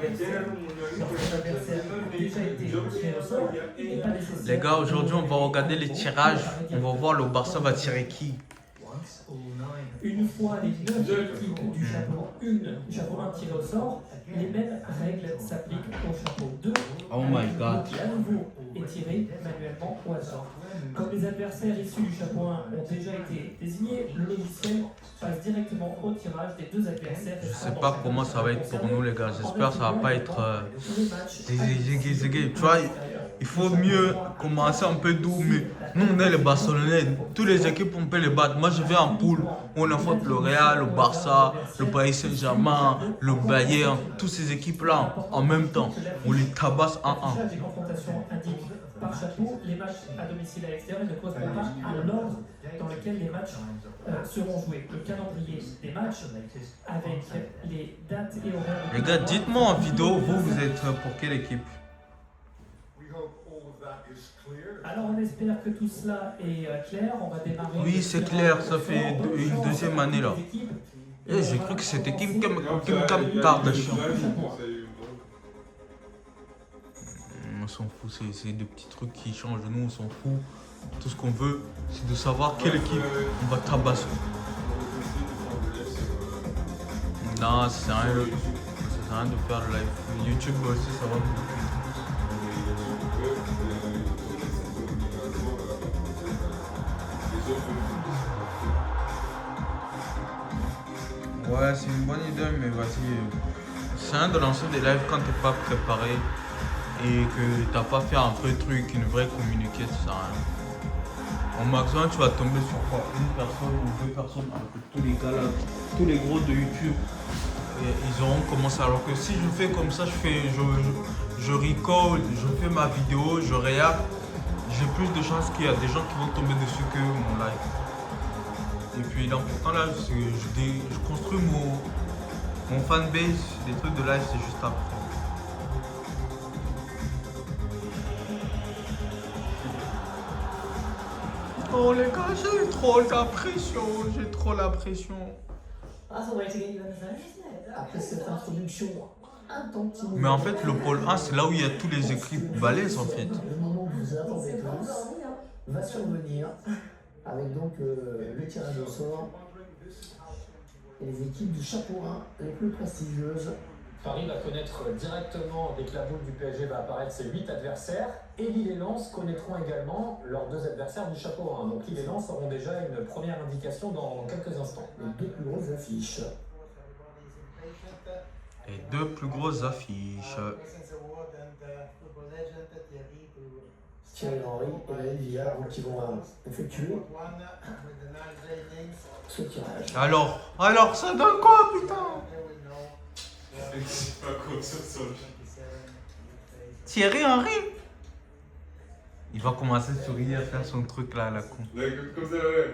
adversaires. Leurs adversaires ont déjà été tirés au sort. Il n'est pas nécessaire. Les gars, aujourd'hui, on va regarder les tirages. On va voir le Barça va tirer qui. Une fois les 9 équipes du chapeau 1 tirées au sort, les mêmes règles s'appliquent au chapeau 2. Oh my god. Qui à nouveau est tiré manuellement au hasard. Comme les adversaires issus du chapeau 1 ont déjà été désignés, le logiciel passe directement au tirage des deux adversaires. Je sais pas comment ça va être pour nous, les gars. J'espère que ça va pas être zégué. Tu vois, il faut mieux commencer un peu doux, mais nous on est les Barcelonais. Toutes les équipes on peut les battre. Moi je vais en poule. On affronte le Real, le Barça, le Paris Saint-Germain, le Bayern, toutes ces équipes-là en même temps. On les tabasse 1-1. Les confrontations indiquent par chapeau les matchs à domicile et à l'extérieur ne correspondent pas à l'ordre dans lequel les matchs seront joués. Le calendrier des matchs avec les dates et horaires. Les gars, dites-moi en vidéo, vous êtes pour quelle équipe? Alors on espère que tout cela est clair. On va démarrer. Oui, c'est clair, ça fait une deuxième année là. Et j'ai cru que c'était Kim Kardashian. On s'en fout, c'est des petits trucs qui changent. Nous, on s'en fout. Tout ce qu'on veut, c'est de savoir quelle équipe on va tabasser. Non, ça sert à rien de faire le live. YouTube aussi, ça va beaucoup. Ouais, c'est une bonne idée, mais vas-y. C'est rien de lancer des lives quand t'es pas préparé et que t'as pas fait un vrai truc, une vraie communiqué, ça sert à rien. Au maximum, tu vas tomber sur quoi? Une personne ou deux personnes, alors que tous les gars là, tous les gros de YouTube, ils auront commencé. Alors que si je fais comme ça, je record, je fais ma vidéo, je réacte, j'ai plus de chances qu'il y a des gens qui vont tomber dessus que mon live. Et puis l'important là, c'est que je construis mon fanbase, des trucs de live, c'est juste après. Oh les gars, j'ai trop la pression, Après cette introduction attentive. Mais en fait, le pôle 1, c'est là où il y a tous les équipes balèzes en fait. Le moment que vous attendez tous va survenir avec donc le tirage au sort et les équipes du chapeau 1 les plus prestigieuses. Paris va connaître directement, dès que la boule du PSG va apparaître, ses 8 adversaires. Et Lille et Lens connaîtront également leurs 2 adversaires du chapeau 1. Donc Lille et Lens auront déjà une première indication dans quelques instants. Les 2 plus grosses affiches. Les 2 plus grosses affiches. Thierry Henry et Laël Villard qui vont effectuer ce tirage. Alors, ça donne quoi, putain? Thierry Henry? Il va commencer à sourire, faire son truc là, la con.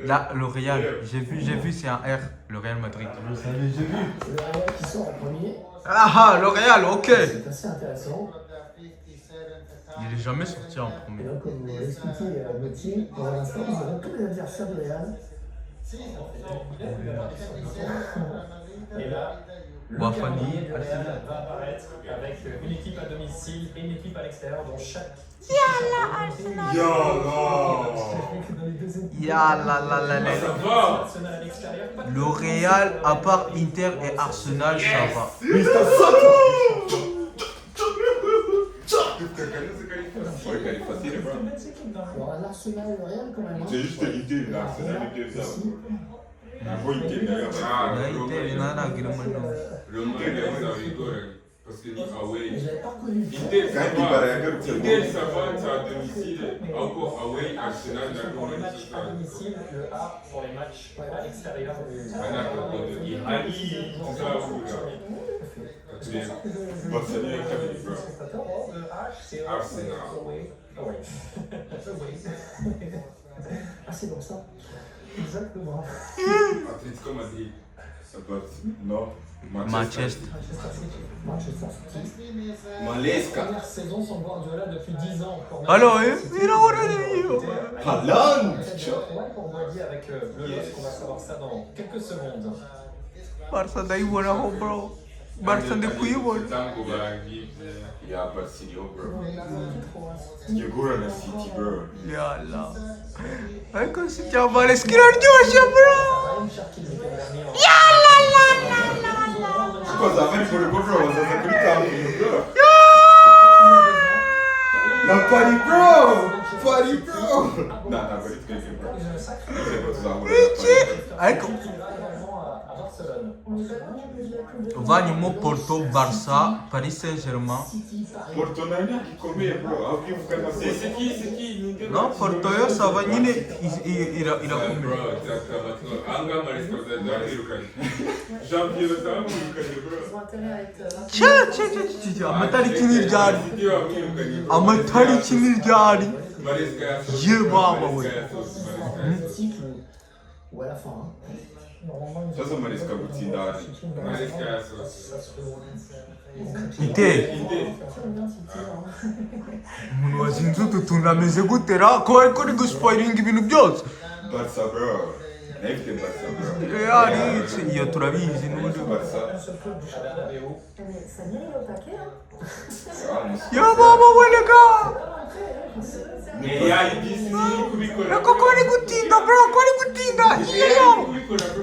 Là, le Real, j'ai vu, c'est un R, le Real Madrid. Je savais, j'ai vu. C'est le Real qui sort en premier. Ah, le Real, ok. C'est assez intéressant. Il est jamais sorti en premier. Et donc, comme vous l'expliquez, Gauthier, dans un instant, nous aurons tous les adversaires de Real. Et là, le calendrier de Real va apparaître avec une équipe à domicile et une équipe à l'extérieur, dont chaque... Le Real, à part Inter et Arsenal, ça va. Alors, l'Arsenal et le Real, quand même. C'est juste l'idée, l'Arsenal et ça. Parce que away. Inter ça va à domicile, encore away, Arsenal pour les matchs à domicile, le A pour les matchs à l'extérieur. Arsenal. Ah, c'est bon ça. Exactement. Atletico Madrid. Non. Manchester. Manchester City. Malesca. Première saison sans voir de là depuis 10 ans. Alors, il a regardé. Haaland. Pour Boisdier avec le LOSC, on va savoir ça dans quelques secondes. Barça, they wanna home, bro. Barca ndi kuyibona. Tango barangije. Yeah, but City, bro. You go on a City, bro. Yalla. Ariko si cyambare kiraryoshye bro. Yalla la la la. Because I'm very good, bro. Was a good time, bro. No, party, bro. Party, bro. Nah, but it's good, bro. Ariko uvanyemo Porto, Barça, Paris Saint-Germain. Porto nani ikomeye, bro. Aho bivuga na C'est qui Non, Porto yo sava nyine irakomeye. Bro, anga Maresca zarwirukanye. Janvier bazamwirukanye, bro. Amatariki n'iryari. City bamwirukanye. Amatariki n'iryari. Maresca yasohotse. Ye baba we. Ou à la fin. Sasa Maresca gutsinda hari. Maresca yasohotse. Ite. Umuntu wazinze utu tuntu ameze gutera ko ariko ari guspoilinga ibintu byose. Barca, bro. Nefite Barca, bro. Yari iyo turabizi n'ubundi. Barca. Ya baba we lega. Eko ko ari gutinda bro, ko ari gutinda. Iyo.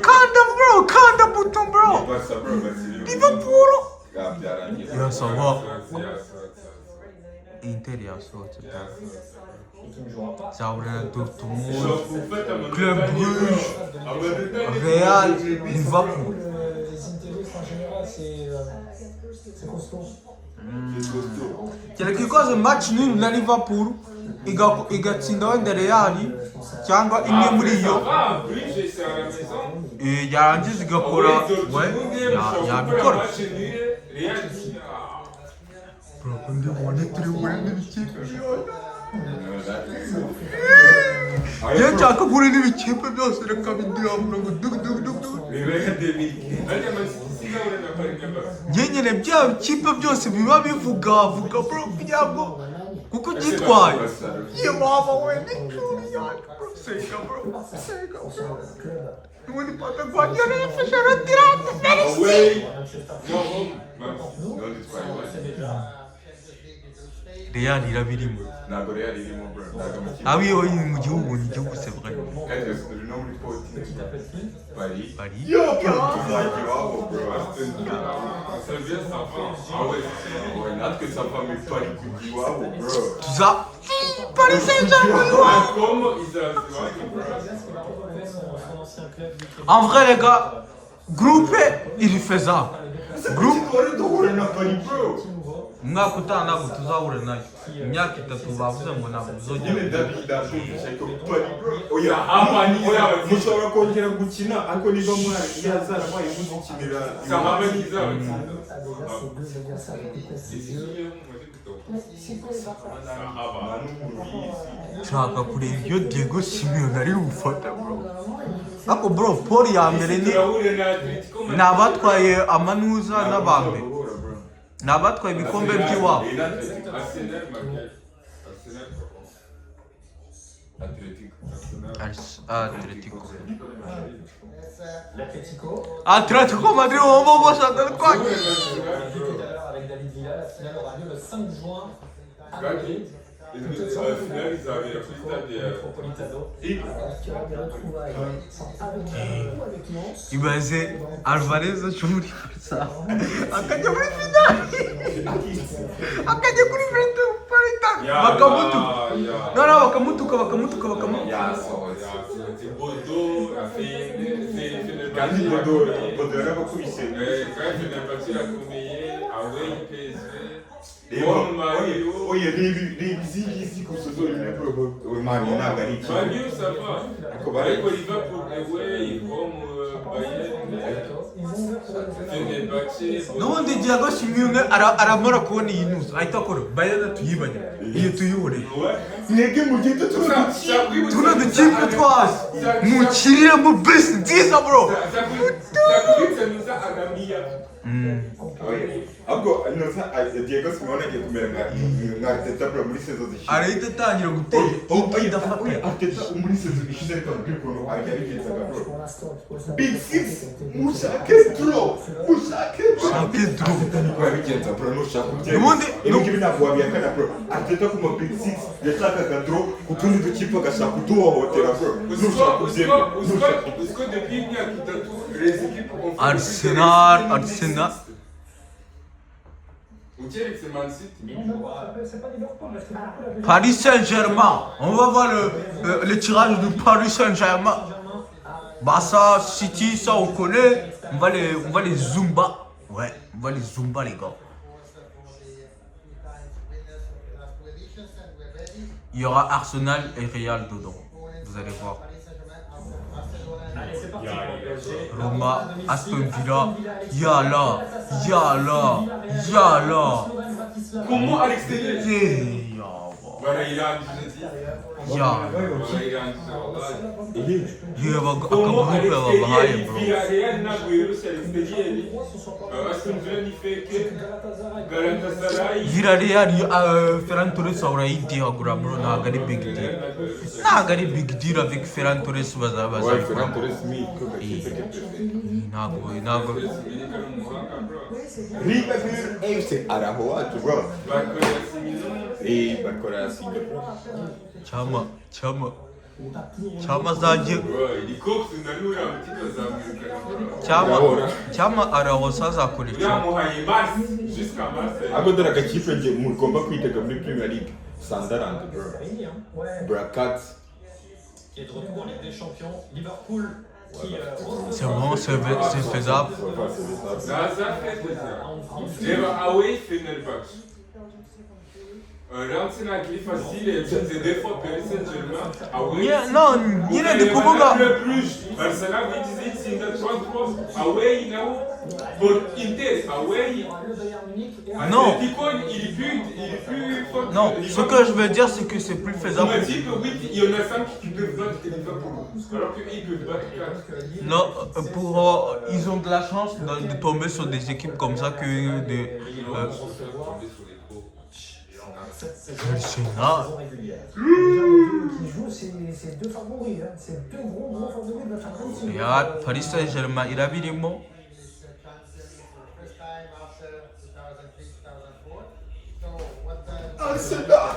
Kanda bro, kanda button bro. Barca, bro. Barca. Liverpool. Byarangiye. Ya sawa. Inter yasohotse. Zahura na Dortmund, Club Brugge, Real, Liverpool. Kereka ikoze match nini na Liverpool igatsinda wenda Real cyangwa imwe muri iyo yarangiza igakora yabikora. Bro, kundi ubone turi bure n'ibikipe byose. Iyo nshaka bure n'ibikipe byose reka bidirabura ngo dug. Njye nyine bya bikipe byose biba bivuga bro kugira ngo kuko gitwaye. Ye mama we ni curi yanjye bro. Sega bro. Nubundi pata Guardiola yafashe aratirata. Real irabirimo. Ntabwo Real irimo, bro. Abiyo mu gihugu ni igihugu c'est vrai. Kandi turi no muri poti. Paris. Yo, Tuzajya iwabo, bro. Natwe sava muri Paris kujya iwabo, bro. tuza Paris Saint-Germain. En vrai les gars, groupe il faisait. Groupe Twari duhura na Paris, bro. umwaka utaha ntabwo tuzahura nayo. Imyaka 3 bavuze ngo ntabwo Nyine tuzongera. David ashaka ko Paris, bro. Oya, mushobora kongera gukina ariko niba mwari yazarabaye muzikinira. Nshaka kureba iyo Diego Simeone ari bufata bro. Ariko bro, Paul ya mbere ni abatwaye amanuza n'abambe. Ni abatwaye ibikombe by'iwabo. Atletico Madrid on va chanter quoi? Avec David Villa, la finale aura lieu le 5 juin à Madrid. La finale, ils avaient la Metropolitano. Ibaze Alvarez ashobora kuza akajya muri finale akajya kuri Metropolitano bakamutuka bakamutuka Bodo a fait Kandi Bodo yarabakubise. quand il est parti la combien away PSV. Oya reba izi kusuzuma bro. Mani ntabwo ari iki. Manu ça va. Ariko Liverpool away comme Bayern. C'est battu. n'ubundi Diego Simeone aramara kubona iyi news ahita akora Bayern tuyibanye iyo tuyibone Mwebwe mugende tuno dukipe twasi mukirire mu best nziza bro Ça nous a agamia. ahubwo Diego Simeone agiye kumera nka Arteta bro muri sezo zishize. arahita atangira gutera indi idafata. Arteta muri sezo ishize reka mbwira ukuntu yabigenzaga bro. Big Six mushake draw. Shake draw. Niko yabigenza bro nushaka kubyemera. Ubundi Ibi ntabwo wabihakana bro. Arteta ku ma Big Six yashakaga draw ku tundi dukipe agashaka kuduhohotera bro. Nushaka kubyemera. Uziko depuis imyaka itatu les équipes ont fait Arsenal. Ukeretse Man City. C'est pas Liverpool, parce que Liverpool avait- Paris Saint-Germain. On va voir le tirage de Paris Saint-Germain. Barça, City, ça on connaît. On va les zumba. Ouais, on va les zumba les gars. Il y aura Arsenal et Real dedans. Vous allez voir. Allez, c'est parti pour le PSG. Roma, Aston Villa. Yala. Comment à l'extérieur? Yeah. Voilà, il a un dit. Yeah. Voilà, il a un dit. Yeah, Comment à l'extérieur, bro. Villarreal n'a joué à l'extérieur. Aston Villa n'y fait que Galatasaray. Villarreal, Ferran Torres aura été à bro. N'a gagné big deal. N'a gagné big deal avec Ferran Torres. Ouais, Ferran Torres mi kuko Nago. Liverpool FC arahoa tu bro. Bakora singa bro. Chama zaje. Il coque dans nous un petit peu Chama arahosa za Il collection. a mohaye mars jusqu'à mars. Ahubwo dore agakipe nge mugomba kwitega muri Premier League. Sunderland bro. Ouais. Bracat. Qui est de retour en Ligue des Champions. Liverpool qui. C'est bon, c'est faisable. Ça fait plaisir. J'ai away Fenerbahçe. Ramsey n'a qu'il facile et c'est deux fois Paris Saint-Germain. Away. Non, il est de Kubuga. Le plus. Barcelone dit c'est une 3-3. Away now. Pour Inter, away. Non. Atletico, il est plus fort. Non, ce que je veux dire, c'est que c'est plus On faisable. m'a dit que oui, il y en a 5 qui peuvent battre Liverpool. Alors qu'ils peuvent battre 4. Non, ils ont de la chance de tomber sur des équipes comme ça que de. Chelsea. Qui jouent, c'est deux favoris, hein. C'est deux gros favoris de la Champions League. Regarde, Paris Saint-Germain, il a vu les mots. Arsenal.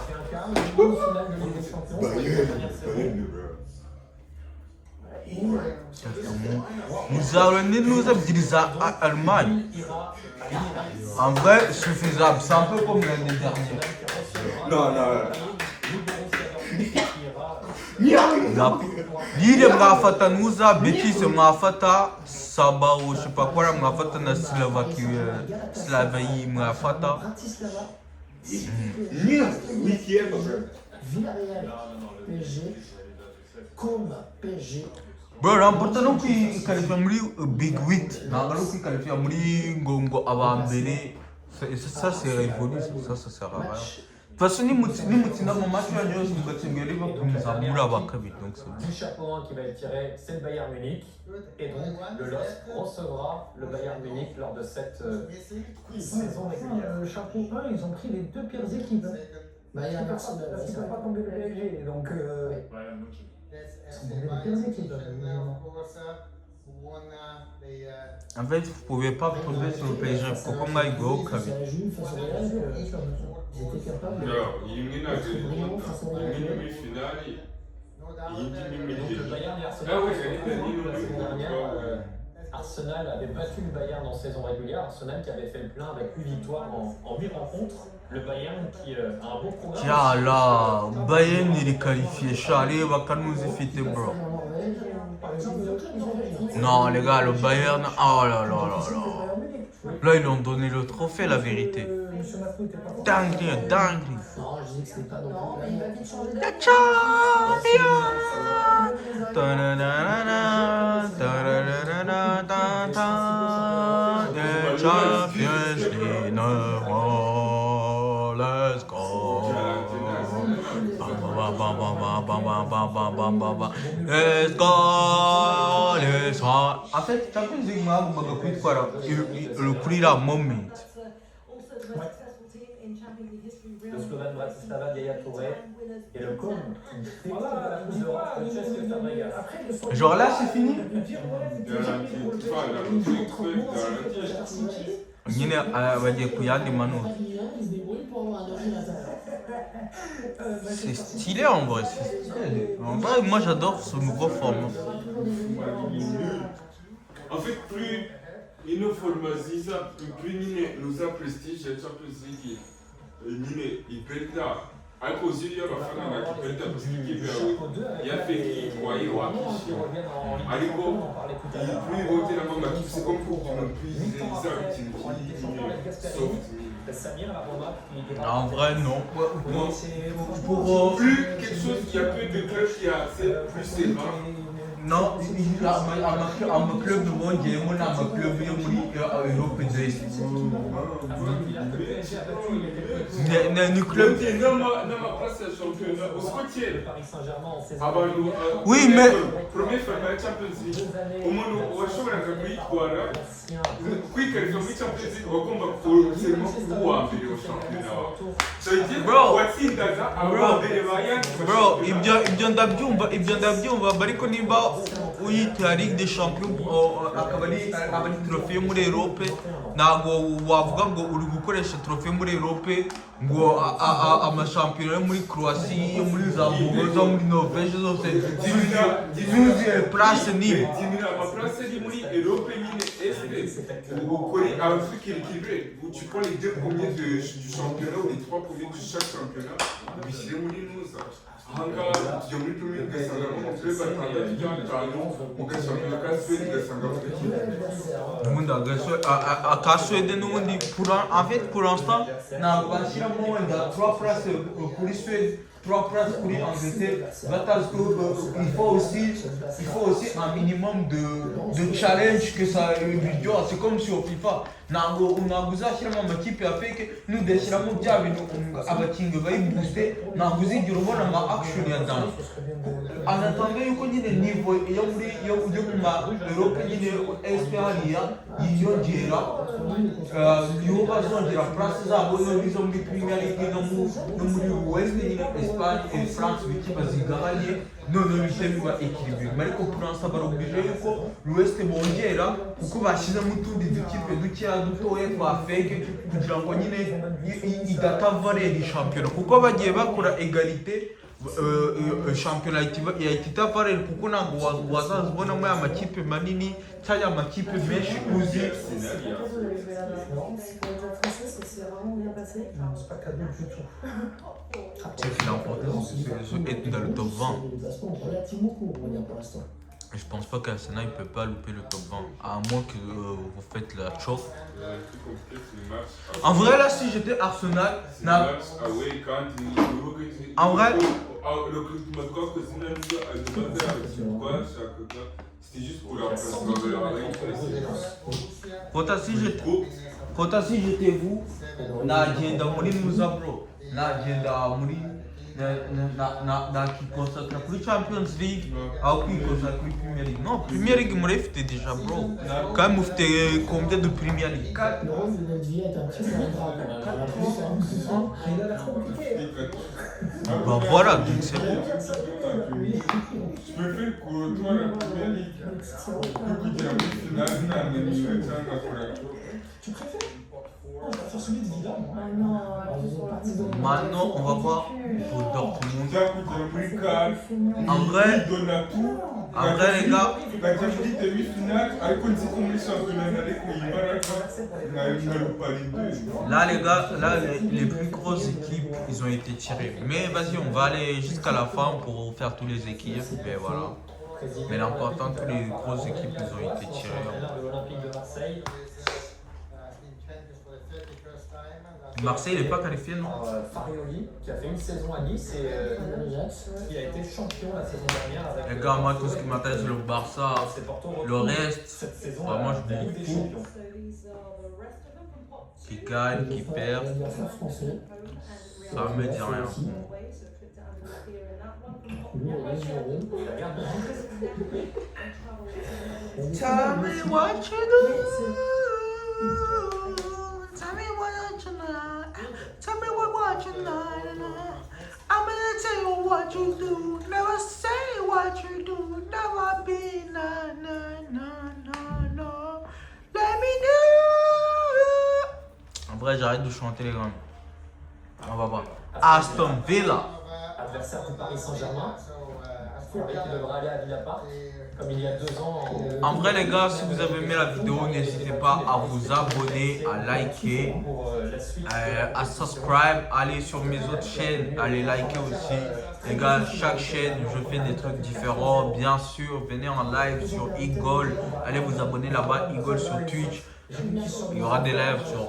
Nous utilisons Allemagne. En vrai, c'est faisable. C'est un peu comme l'année dernière. Non. Lille mngafata nuza, Betis mngafata, Sabao, je sais pas quoi, mngafata na Slavie mngafata. Huitième bro. Villarreal, PSG, comme PSG. Bro, l'important c'est qu'il qualifie Big 8. N'importe qui qualifie Ngongo Abambele. Ça c'est révolu, ça sert à rien. De toute façon, ni Moutina, mon match, il y a un Liverpool qui nous a moulé à Bakabit. Du chapeau 1 qui va être tiré, c'est le Bayern Munich. Et donc, le LOSC recevra le Bayern Munich lors de cette saison régulière. Le chapeau 1, ils ont pris les deux pires équipes. Hein. Bayern et Arsenal. Ils ne peuvent pas tomber le PSG. Donc, ils sont tombés les pires équipes. En fait, vous ne pouvez pas tomber sur le PSG. Comment il go au C'est la Juve face au Real. Ils étaient capables de. Il y a une demi-finale. Donc, le Bayern et Arsenal, Ah ouais, la saison dernière, Arsenal avait battu le Bayern en saison régulière. Arsenal qui avait fait le plein avec 8 victoires en 8 rencontres. Le Bayern qui a un beau programme. Tiens là, Bayern il est qualifié. Charlie va nous effiter, bro. Non, les gars, le Bayern. Oh là là là là. Là, ils ont donné le trophée, la vérité. Dinguerie. Non, je dis que c'était pas non plus. Il va vite changer de champion. The Champions League, let's go. Let's go, let's go. En fait, Champions League, moi, le prix là, moment. Le Slovène Bratislava, Yaya Touré et le Com qui fait la Coupe d'Europe de Cesc Fabregas. Genre là, c'est fini. Nyine bagiye ku yandi manota. C'est stylé en vrai, c'est stylé. En vrai, moi j'adore ce nouveau format. En fait, plus il nous formaliza, plus nous a prestige la Champions League. Il peut là. Ariko ziriya abafana bakipenda kuzikipe yawe yafeki kwaye wakishi ariko plus voter dans ma équipe c'est comme pour qu'on puisse ça soft. En vrai non. Pour plus quelque chose il y a plus de clubs qui a plus c'est rare. Non, I'm club do monde, j'ai mon am club Europe de l'Est. Le club non ma place championnat au Scottier. Paris Saint-Germain en saison. Oui, mais premier final Champions League. Umuntu washoboraga kuyitwara kwikarika muri Champions League bagomba seulement kuwa mbere wa championnat. Ça veut dire watsindaga abambere bayandi. Bro, ibyo ndabyumva bariko nimba uyita Ligue des Champions akaba ari trophée muri Europe ntabwo wavuga ngo uri gukoresha trophée muri Europe ngo amashampiyona yo muri Croatie yo muri Zambogo zo muri Norvège zose zuzuye place nibe amaplace ari muri Europe nyine est ukuri abafite équilibré où tu prends les deux premiers du championnat ou les trois premiers de chaque championnat bishyire muri nuza ahangaha tujya muri premier ugasangamo club atandatu ugasanga ka Suède ugasangamo ubundi aka Suède n'ubundi en fait pour l'instant ntabwo bashyiramo wenda 3 places kuri Suède 3 places pour Angleterre, parce qu'il faut aussi un minimum de challenge que ça vidéo. C'est comme sur FIFA. On a besoin de l'équipe avec nous dessinons bien abakinga bayi booster ntabwo uzigira ubona ama action ya dance en attendant yuko nyine niveau yo mu ma Europe nyine Espagne yiyongera yo bazongera place zabo n'izo muri Premier League no muri West nyine Espagne et France biki bazigabanye none bise biba équilibré ariko pour l'instant barobije yuko l'Ouest bongera kuko bashyizemo utundi dukipe dukeya dutoya twa fake kugira ngo nyine idata valeur championnat kuko bagiye bakora égalité championnat ya itita valeur kuko ntabwo wazazibonamo aya makipe manini cyangwa amakipe menshi uzi. C'est pas cadeau du tout. C'est l'important, c'est être dans le top 20. Relativement court, on va dire pour l'instant. Je pense pas qu'Arsenal ne peut pas louper le top 20, à moins que vous faites la choc. En vrai, là, si j'étais Arsenal, en vrai, c'était juste pour la Kota si j'étais vous, nagenda muri Muza bro, nagenda muri nakikonsakra kuri Champions League aho kwikonsakra kuri Premier League. Non, Premier League murayifite déjà bro, quand même mufite combien de Premier League? 4. Le rôle de notre vie est un petit peu ingrat. Il a la compliqué. Bah voilà, donc c'est bon. Je peux faire pour toi la Premier League. Tu préfères? On va faire celui de Villa, Maintenant, on va voir pour Dortmund. En vrai, les gars, là, les plus grosses équipes, ils ont été tirées. Mais vas-y, on va aller jusqu'à la fin pour faire toutes les équipes. Et voilà. Mais l'important, toutes les grosses équipes, ils ont été tirées. Marseille, il n'est pas qualifié, non? Farioli, qui a fait une saison à Nice et qui a été champion la saison dernière. Avec les gars, moi, tout ce qui m'intéresse, c'est le Barça. Le reste, vraiment, je m'en fous. Qui gagne, qui perd, ça me dit rien. La garde de Tell me what you do. Tell me what you know. Tell me what you know. I'm gonna tell you what you do. Never say what you do. Never be na na na na na. Let me know. En vrai, j'arrête de chanter les gars. On va voir. Aston Villa. adversaire du Paris Saint-Germain. Paris qui devra aller à Villa-Park, comme il y a 2 ans. En vrai les gars, si vous avez aimé la vidéo, n'hésitez pas à vous abonner, à liker, à subscribe, allez sur mes autres chaînes, allez liker aussi. Les gars, chaque chaîne, je fais des trucs différents. Bien sûr, venez en live sur Eagle, allez vous abonner là-bas, Eagle sur Twitch. Il y aura des lives sur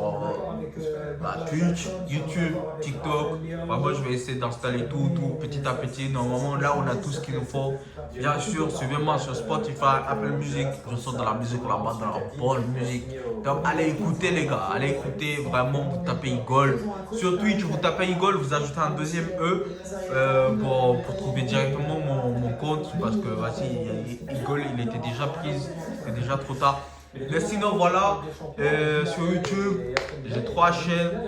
Twitch, YouTube, TikTok. Moi, je vais essayer d'installer tout petit à petit. Normalement, là, on a tout ce qu'il nous faut. Bien sûr, suivez-moi sur Spotify, Apple Music. Je sors de la musique là-bas, de la bonne musique. Donc, allez écouter, les gars. Allez écouter. Vraiment, vous tapez Eagle. Sur Twitch, vous tapez Eagle, vous ajoutez un deuxième E pour trouver directement mon compte. Parce que, voici, Eagle, il était déjà pris. C'était déjà trop tard. Mais sinon voilà, sur YouTube, j'ai 3 chaînes.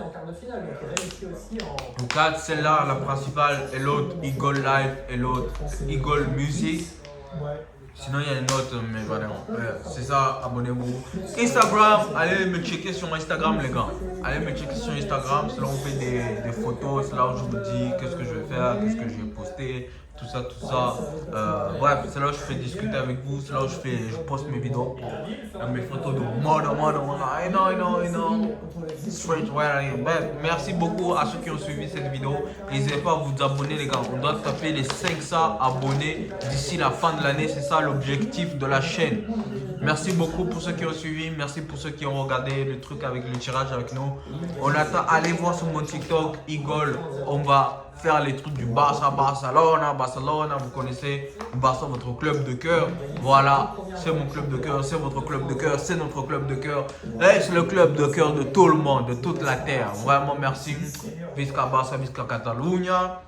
Donc là, celle-là, la principale, et l'autre Eagle Live, et l'autre Eagle Music. Sinon, il y a une autre, mais voilà, c'est ça, abonnez-vous. Instagram, allez me checker sur Instagram, les gars. Allez me checker sur Instagram, c'est là où on fait des photos, c'est là où je vous dis qu'est-ce que je vais faire, qu'est-ce que je vais poster. Tout ça. Bref, c'est là où je fais discuter avec vous, c'est là où je poste mes vidéos, mes photos de straight where. Bref, merci beaucoup à ceux qui ont suivi cette vidéo. N'hésitez pas à vous abonner, les gars. On doit taper les 500 abonnés d'ici la fin de l'année. C'est ça l'objectif de la chaîne. Merci beaucoup pour ceux qui ont suivi. Merci pour ceux qui ont regardé le truc avec le tirage avec nous. On attend, allez voir sur mon TikTok, Eagle. On va faire les trucs du Barça, Barcelone, vous connaissez Barça, votre club de cœur. Voilà, c'est mon club de cœur, c'est votre club de cœur, c'est notre club de cœur. Et c'est le club de cœur de tout le monde, de toute la terre. Vraiment, merci. Visca Barça, Visca Catalunya.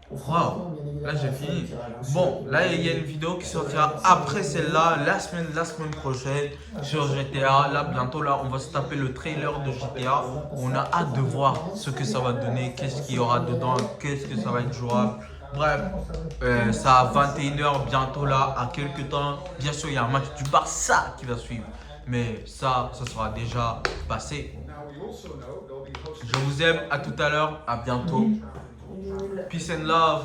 Wow, là j'ai fini. Bon, là il y a une vidéo qui sortira après celle-là, la semaine prochaine sur GTA. Là bientôt, là on va se taper le trailer de GTA. On a hâte de voir ce que ça va donner, qu'est-ce qu'il y aura dedans, qu'est-ce que ça va être jouable. Bref, ça à 21h bientôt là, à quelques temps. Bien sûr, il y a un match du Barça qui va suivre. Mais ça sera déjà passé. Je vous aime, à tout à l'heure, à bientôt. Peace and love.